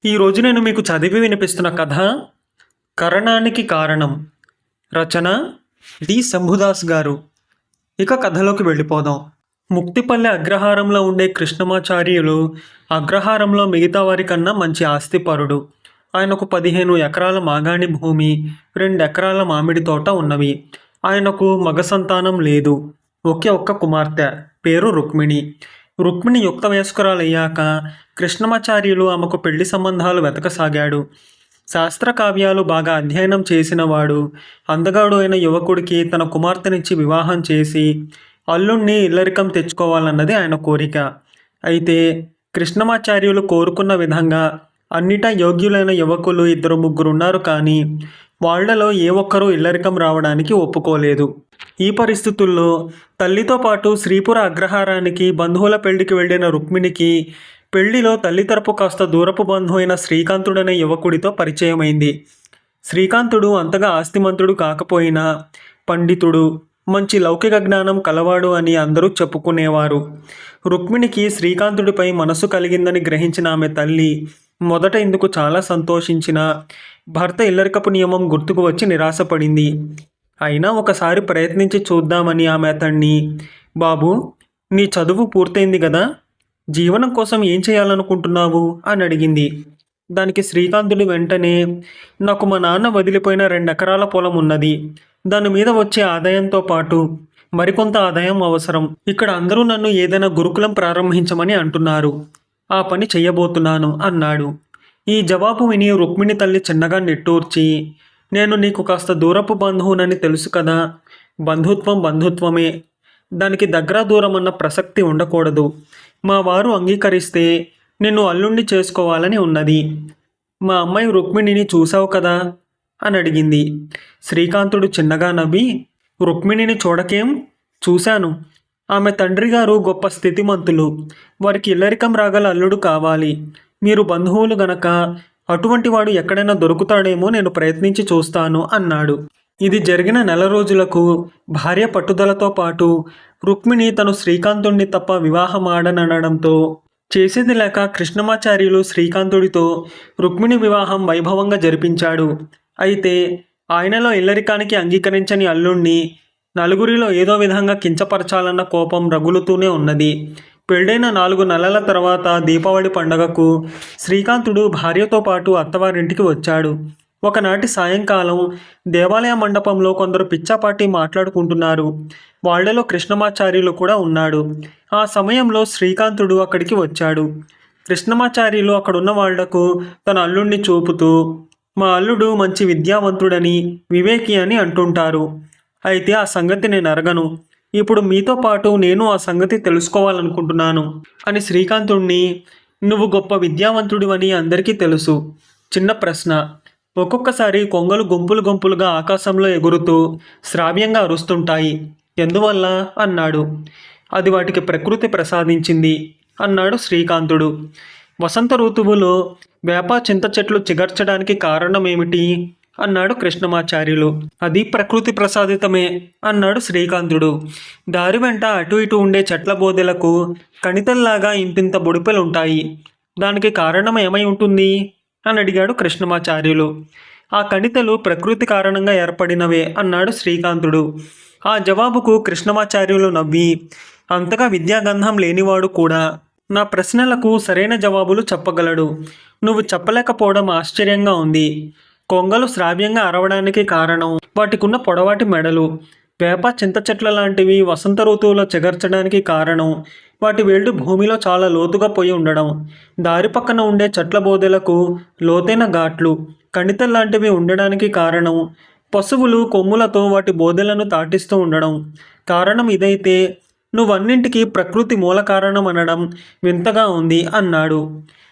ఈరోజు నేను మీకు చదివి వినిపిస్తున్న కథ కరణానికి కారణం. రచన డి శంభుదాస్ గారు. ఇక కథలోకి వెళ్ళిపోదాం. ముక్తిపల్లె అగ్రహారంలో ఉండే కృష్ణమాచార్యులు అగ్రహారంలో మిగతా వారి కన్నా మంచి ఆస్తిపరుడు. ఆయనకు 15 ఎకరాల మాగాణి భూమి, 2 ఎకరాల మామిడి తోట ఉన్నవి. ఆయనకు మగ సంతానం లేదు. ఒకే ఒక్క కుమార్తె, పేరు రుక్మిణి. రుక్మిణి యుక్త వయస్కురాలయ్యాక కృష్ణమాచార్యులు ఆమెకు పెళ్లి సంబంధాలు వెతకసాగాడు. శాస్త్ర కావ్యాలు బాగా అధ్యయనం చేసినవాడు, అందగాడు అయిన యువకుడికి తన కుమార్తెనిచ్చి వివాహం చేసి అల్లుణ్ణి ఇల్లరికం తెచ్చుకోవాలన్నది ఆయన కోరిక. అయితే కృష్ణమాచార్యులు కోరుకున్న విధంగా అన్నిటా యోగ్యులైన యువకులు 2-3 ఉన్నారు, కానీ వాళ్లలో ఏ ఒక్కరూ ఇల్లరికం రావడానికి ఒప్పుకోలేదు. ఈ పరిస్థితుల్లో తల్లితో పాటు శ్రీపుర అగ్రహారానికి బంధువుల పెళ్లికి వెళ్ళిన రుక్మిణికి పెళ్లిలో తల్లి తరపు కాస్త దూరపు బంధువు అయిన శ్రీకాంతుడనే యువకుడితో పరిచయమైంది. శ్రీకాంతుడు అంతగా ఆస్తిమంతుడు కాకపోయినా పండితుడు, మంచి లౌకిక జ్ఞానం కలవాడు అని అందరూ చెప్పుకునేవారు. రుక్మిణికి శ్రీకాంతుడిపై మనసు కలిగిందని గ్రహించిన ఆమె తల్లి మొదట ఇందుకు చాలా సంతోషించిన భర్త ఇల్లరికపు నియమం గుర్తుకు వచ్చి నిరాశపడింది. అయినా ఒకసారి ప్రయత్నించి చూద్దామని ఆమె అతన్ని, బాబు, నీ చదువు పూర్తయింది కదా, జీవనం కోసం ఏం చేయాలనుకుంటున్నావు అని అడిగింది. దానికి శ్రీకాంతుడు వెంటనే, నాకు మా నాన్న వదిలిపోయిన 2 ఎకరాల పొలం ఉన్నది, దాని మీద వచ్చే ఆదాయంతో పాటు మరికొంత ఆదాయం అవసరం. ఇక్కడ అందరూ నన్ను ఏదైనా గురుకులం ప్రారంభించమని అంటున్నారు, ఆ పని చెయ్యబోతున్నాను అన్నాడు. ఈ జవాబు విని రుక్మిణి తల్లి చిన్నగా నిట్టూర్చి, నేను నీకు కాస్త దూరపు బంధువునని తెలుసు కదా, బంధుత్వం బంధుత్వమే, దానికి దగ్గర దూరం అన్న ప్రసక్తి ఉండకూడదు. మా వారు అంగీకరిస్తే నిన్ను అల్లుణ్ణి చేసుకోవాలని ఉన్నది. మా అమ్మాయి రుక్మిణిని చూసావు కదా అని అడిగింది. శ్రీకాంతుడు చిన్నగా నవ్వి, రుక్మిణిని చూడకేం, చూశాను. ఆమె తండ్రి గారు గొప్ప స్థితిమంతులు, వారికి ఇల్లరికం రాగల అల్లుడు కావాలి. మీరు బంధువులు గనక అటువంటి వాడు ఎక్కడైనా దొరుకుతాడేమో నేను ప్రయత్నించి చూస్తాను అన్నాడు. ఇది జరిగిన 4 రోజులకు భార్య పట్టుదలతో పాటు రుక్మిణి తను శ్రీకాంతుడిని తప్ప వివాహం ఆడనడంతో చేసేది లేక కృష్ణమాచార్యులు శ్రీకాంతుడితో రుక్మిణి వివాహం వైభవంగా జరిపించాడు. అయితే ఆయనలో ఇల్లరికానికి అంగీకరించని అల్లుణ్ణి నలుగురిలో ఏదో విధంగా కించపరచాలన్న కోపం రగులుతూనే ఉన్నది. పెళ్ళైన 4 నెలల తర్వాత దీపావళి పండగకు శ్రీకాంతుడు భార్యతో పాటు అత్తవారింటికి వచ్చాడు. ఒకనాటి సాయంకాలం దేవాలయ మండపంలో కొందరు పిచ్చాపాటి మాట్లాడుకుంటున్నారు. వాళ్లలో కృష్ణమాచార్యులు కూడా ఉన్నాడు. ఆ సమయంలో శ్రీకాంతుడు అక్కడికి వచ్చాడు. కృష్ణమాచార్యులు అక్కడున్న వాళ్లకు తన అల్లుణ్ణి చూపుతూ, మా అల్లుడు మంచి విద్యావంతుడని, వివేకి అని అంటుంటారు. అయితే ఆ సంగతి నేను అరగను. ఇప్పుడు మీతో పాటు నేను ఆ సంగతి తెలుసుకోవాలనుకుంటున్నాను అని శ్రీకాంతుణ్ణి, నువ్వు గొప్ప విద్యావంతుడివని అందరికీ తెలుసు. చిన్న ప్రశ్న, ఒక్కొక్కసారి కొంగలు గుంపులు గుంపులుగా ఆకాశంలో ఎగురుతూ శ్రావ్యంగా అరుస్తుంటాయి, ఎందువల్ల అన్నాడు. అది వాటికి ప్రకృతి ప్రసాదించింది అన్నాడు శ్రీకాంతుడు. వసంత ఋతువులో వేప చింత చెట్లు చిగర్చడానికి కారణం ఏమిటి అన్నాడు కృష్ణమాచార్యులు. అది ప్రకృతి ప్రసాదితమే అన్నాడు శ్రీకాంతుడు. దారి వెంట అటు ఇటు ఉండే చెట్ల బోదెలకు కణితల్లాగా ఇంతింత బొడిపెలుంటాయి, దానికి కారణం ఏమై ఉంటుంది అని అడిగాడు కృష్ణమాచార్యులు. ఆ కణితలు ప్రకృతి కారణంగా ఏర్పడినవే అన్నాడు శ్రీకాంతుడు. ఆ జవాబుకు కృష్ణమాచార్యులు నవ్వి, అంతగా విద్యాగంధం లేనివాడు కూడా నా ప్రశ్నలకు సరైన జవాబులు చెప్పగలడు. నువ్వు చెప్పలేకపోవడం ఆశ్చర్యంగా ఉంది. కొంగలు శ్రావ్యంగా అరవడానికి కారణం వాటికున్న పొడవాటి మెడలు. వేప చింత చెట్ల లాంటివి వసంత ఋతువులో చెగర్చడానికి కారణం వాటి వేళ్ళు భూమిలో చాలా లోతుగా పోయి ఉండడం. దారి పక్కన ఉండే చెట్ల బోదెలకు లోతైన ఘాట్లు, కణితల్లాంటివి ఉండడానికి కారణం పశువులు కొమ్ములతో వాటి బోదెలను తాటిస్తూ ఉండడం. కారణం ఇదైతే నువ్వన్నింటికీ ప్రకృతి మూల కారణం అనడం వింతగా ఉంది అన్నాడు.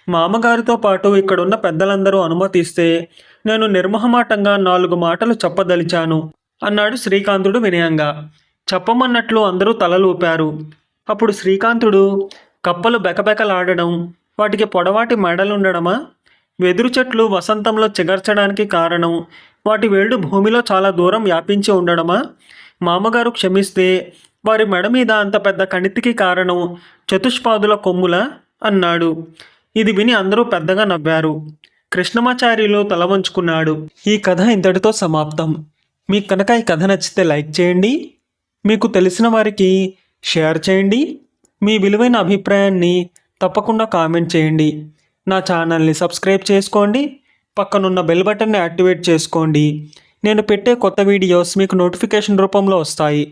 మామగారితో పాటు ఇక్కడున్న పెద్దలందరూ అనుమతిస్తే నేను నిర్మోహమాటంగా 4 మాటలు చెప్పదలిచాను అన్నాడు శ్రీకాంతుడు వినయంగా. చెప్పమన్నట్లు అందరూ తలలూపారు. అప్పుడు శ్రీకాంతుడు, కప్పలు బెకబెకలాడడం వాటికి పొడవాటి మెడలుండడమా, వెదురు చెట్లు వసంతంలో చిగర్చడానికి కారణం వాటి వేళ్ళు భూమిలో చాలా దూరం వ్యాపించి ఉండడమా, మామగారు క్షమిస్తే వారి మెడ మీద అంత పెద్ద కణితికి కారణం చతుష్పాదుల కొమ్ముల అన్నాడు. ఇది విని అందరూ పెద్దగా నవ్వారు. కృష్ణమాచార్యులు తల వంచుకున్నాడు. ఈ కథ ఇంతటితో సమాప్తం. మీకు కనుక ఈ కథ నచ్చితే లైక్ చేయండి, మీకు తెలిసిన వారికి షేర్ చేయండి, మీ విలువైన అభిప్రాయాన్ని తప్పకుండా కామెంట్ చేయండి. నా ఛానల్ని సబ్స్క్రైబ్ చేసుకోండి, పక్కనున్న బెల్ బటన్ని యాక్టివేట్ చేసుకోండి. నేను పెట్టే కొత్త వీడియోస్ మీకు నోటిఫికేషన్ రూపంలో వస్తాయి.